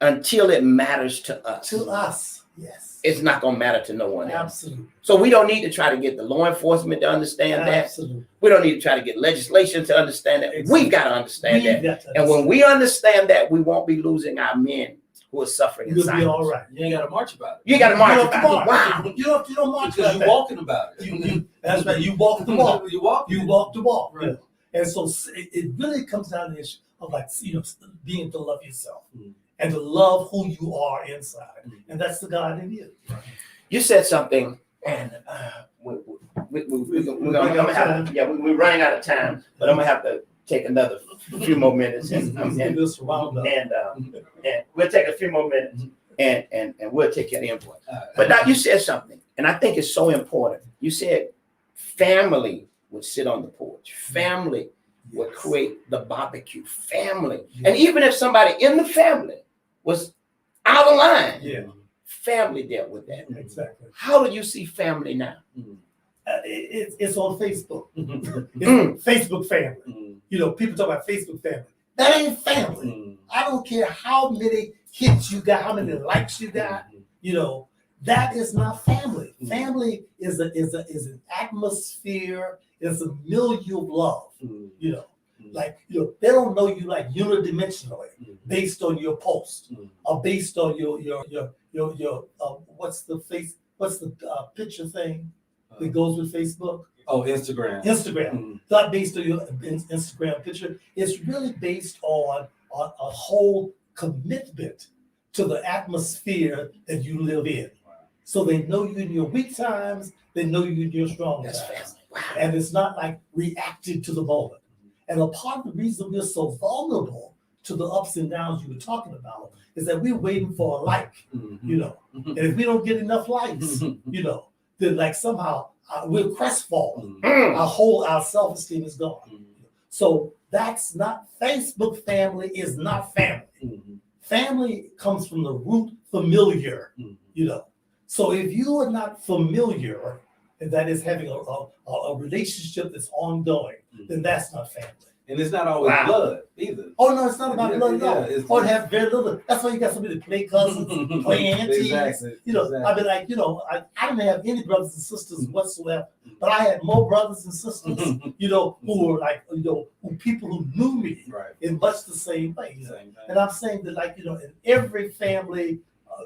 Until it matters to us. To us, yes. It's not going to matter to no one else. Absolutely. So we don't need to try to get the law enforcement to understand Absolutely. that. We don't need to try to get legislation to understand that. Exactly. We've got to understand We've that. got to And when we understand that, we won't be losing our men who are suffering in You'll be silence. all right. You ain't got to march about it. You got to march You don't about it. march. Wow. You don't march Because about you're that. walking about it. That's right. You walk the walk. You walk. You walk the walk. Right. And so it really comes down to the issue of being able to love yourself and to love who you are inside. And that's the God in you. You said something, and we're running out of time, but I'm gonna have to take another few more minutes, and we'll take a few more minutes, and we'll take your input. But now you said something, and I think it's so important. You said family would sit on the porch. Family would create the barbecue. Family, and even if somebody in the family was out of line, family dealt with that. Exactly. How do you see family now? It's on Facebook. It's Facebook family. People talk about Facebook family. That ain't family. I don't care how many hits you got, how many likes you got. That is not family. Family is an atmosphere. It's a milieu of love. They don't know you like unidimensionally based on your post or based on your what's the picture thing that goes with Facebook? Oh, Instagram. Instagram. Not based on your Instagram picture. It's really based on a whole commitment to the atmosphere that you live in. So they know you in your weak times. They know you in your strong times. And it's not like reacted to the moment. And a part of the reason we're so vulnerable to the ups and downs you were talking about is that we're waiting for a like, you know. And if we don't get enough likes, you know, then like somehow we're crestfallen. Our self-esteem is gone. So that's not, Facebook family is not family. Family comes from the root familiar, you know. So if you are not familiar, and that is having a relationship that's ongoing, then that's not family. And it's not always blood either. Oh no, it's not about blood at all. Or have very little. That's why you got so many play cousins, play aunties. Exactly. You know, I mean, like, you know, I didn't have any brothers and sisters whatsoever, but I had more brothers and sisters, you know, who were like, you know, people who knew me in much the same way. You know? And I'm saying that, like, you know, in every family,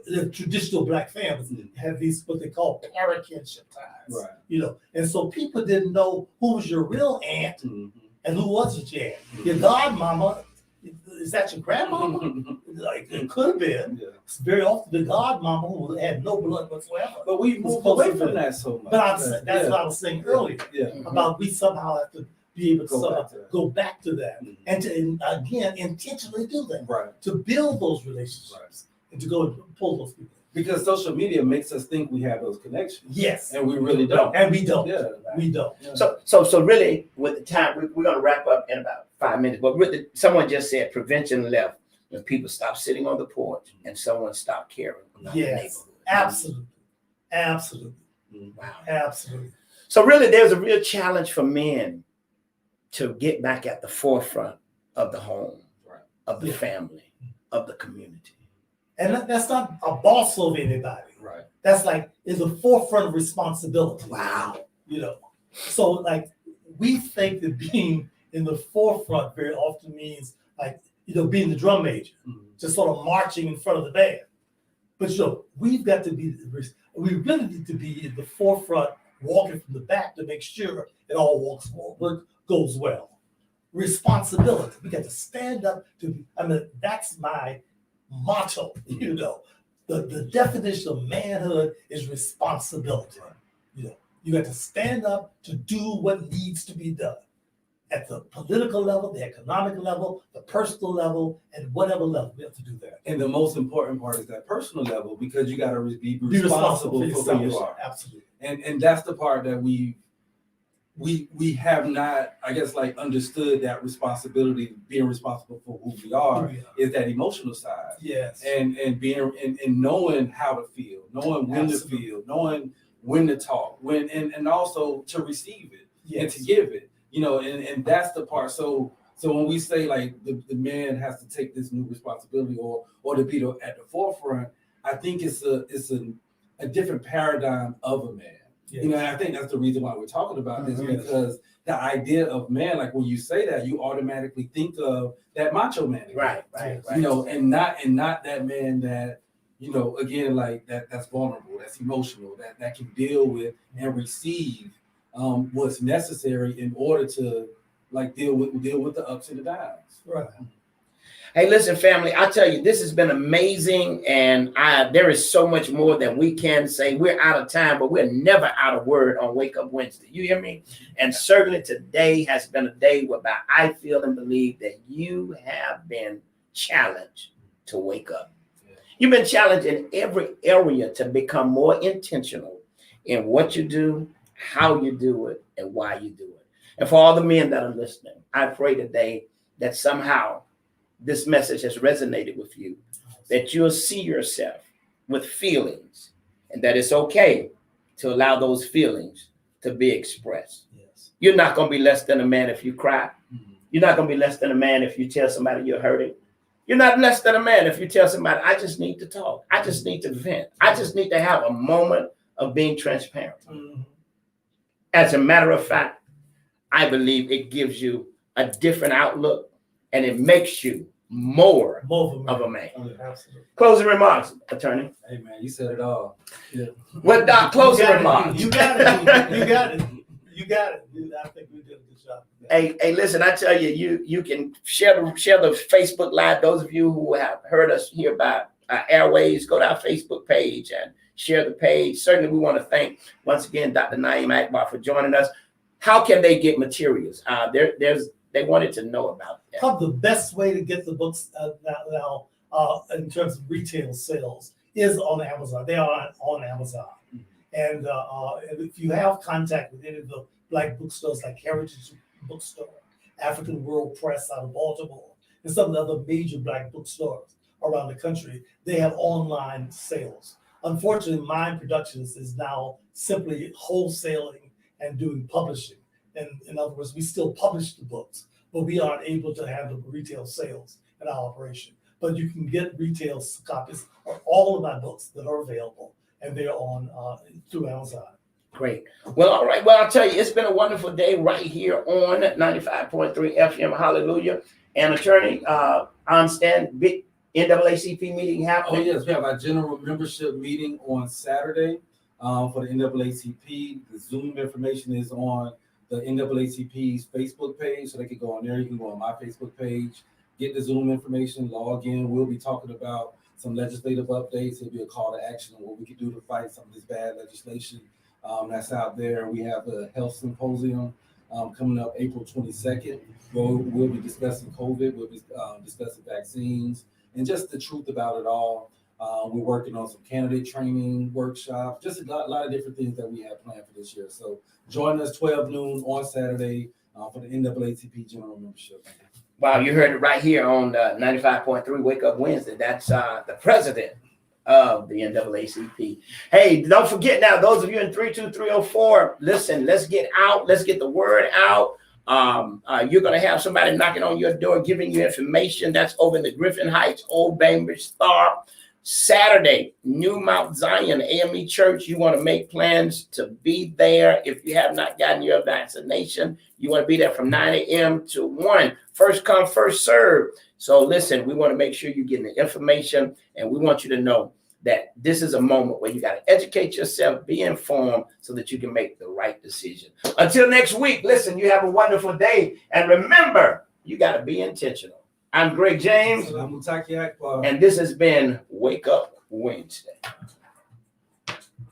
the traditional Black families have these what they call parakinship ties. You know, and so people didn't know who was your real aunt. And who was it, Jan? Your godmama, is that your grandmama? Like, it could have been. It's very often the godmama who had no blood whatsoever. But we moved away from that so much. But that's what I was saying earlier. About we somehow have to be able to go back to that. And to, again, intentionally do that. To build those relationships and to go and pull those people. Because social media makes us think we have those connections. Yes. And we really don't. And we don't. We don't. So really, with the time, we're going to wrap up in about 5 minutes. But really, someone just said prevention left when people stop sitting on the porch and someone stopped caring about the neighborhood. Absolutely. Absolutely. Wow. Absolutely. So really, there's a real challenge for men to get back at the forefront of the home, of the family, of the community. And that's not a boss of anybody. That's like in the forefront of responsibility. Wow. You know, so like we think that being in the forefront very often means like, you know, being the drum major, just sort of marching in front of the band. But you know, we've got to be, we really need to be in the forefront, walking from the back to make sure it all goes well. Responsibility. We got to stand up to, I mean, that's my motto, you know. The definition of manhood is responsibility. You know, you got to stand up to do what needs to be done at the political level, the economic level, the personal level, and whatever level we have to do that. And the most important part is that personal level, because you got to be responsible for who you are. Absolutely. And that's the part that we have not, I guess, like understood that responsibility, being responsible for who we are, is that emotional side. Yes. And being and knowing how to feel, knowing when to feel, knowing when to talk, and also to receive it and to give it. You know, and that's the part. So when we say like the man has to take this new responsibility or to be at the forefront, I think it's a different paradigm of a man. You know, and I think that's the reason why we're talking about this, because the idea of man, like when you say that, you automatically think of that macho man. Right. You know, and not that man that, you know, again, like that's vulnerable, that's emotional, that can deal with and receive what's necessary in order to like deal with the ups and the downs. Right. Hey, listen, family, I tell you, this has been amazing, and there is so much more that we can say. We're out of time, but we're never out of word on Wake Up Wednesday. You hear me? And certainly today has been a day whereby I feel and believe that you have been challenged to wake up. You've been challenged in every area to become more intentional in what you do, how you do it, and why you do it. And for all the men that are listening, I pray today that somehow this message has resonated with you, that you'll see yourself with feelings and that it's okay to allow those feelings to be expressed. Yes. You're not going to be less than a man if you cry. You're not going to be less than a man if you tell somebody you're hurting. You're not less than a man if you tell somebody, I just need to talk. I just need to vent. I just need to have a moment of being transparent. As a matter of fact, I believe it gives you a different outlook and it makes you more of a man. Absolutely. Closing remarks, attorney. Hey man, you said it all. Yeah. What Doc? Closing remarks. You got it. You got it. I think we did a good job. Hey, listen, I tell you, you can share the Facebook Live. Those of you who have heard us here by airways, go to our Facebook page and share the page. Certainly, we want to thank once again Dr. Naeem Akbar for joining us. how can they get materials? They wanted to know about that. Probably the best way to get the books now in terms of retail sales is on Amazon. They are on Amazon. And if you have contact with any of the Black bookstores like Heritage Bookstore, African World Press out of Baltimore, and some of the other major Black bookstores around the country, they have online sales. Unfortunately, Mind Productions is now simply wholesaling and doing publishing. And in other words, we still publish the books, but we aren't able to handle retail sales in our operation. But you can get retail copies of all of my books that are available, and they're on through Amazon. Great. Well, all right. Well, I'll tell you, it's been a wonderful day right here on 95.3 FM. Hallelujah. And attorney, I understand big NAACP meeting Oh, happening. yes, we have our general membership meeting on Saturday for the NAACP. The Zoom information is on the NAACP's Facebook page, so they can go on there. You can go on my Facebook page, get the Zoom information, log in. We'll be talking about some legislative updates. It'll be a call to action on what we can do to fight some of this bad legislation that's out there. We have a health symposium coming up April 22nd. We'll be discussing COVID. We'll be discussing vaccines and just the truth about it all. We're working on some candidate training workshops, just a lot of different things that we have planned for this year. So join us 12 noon on Saturday for the NAACP General Membership. Wow, you heard it right here on 95.3 Wake Up Wednesday. That's the president of the NAACP. Hey, don't forget now, those of you in 32304, listen, let's get out. Let's get the word out. You're going to have somebody knocking on your door, giving you information. That's over in the Griffin Heights, Old Bainbridge Star. Saturday, New Mount Zion AME Church. You want to make plans to be there. If you have not gotten your vaccination, you want to be there from 9 a.m. to 1. First come, first serve. So listen, we want to make sure you're getting the information, and we want you to know that this is a moment where you got to educate yourself, be informed, so that you can make the right decision. Until next week, listen, you have a wonderful day. And remember, you got to be intentional. I'm Greg James. I'm Mutaqee Akbar. And this has been Wake Up Wednesday.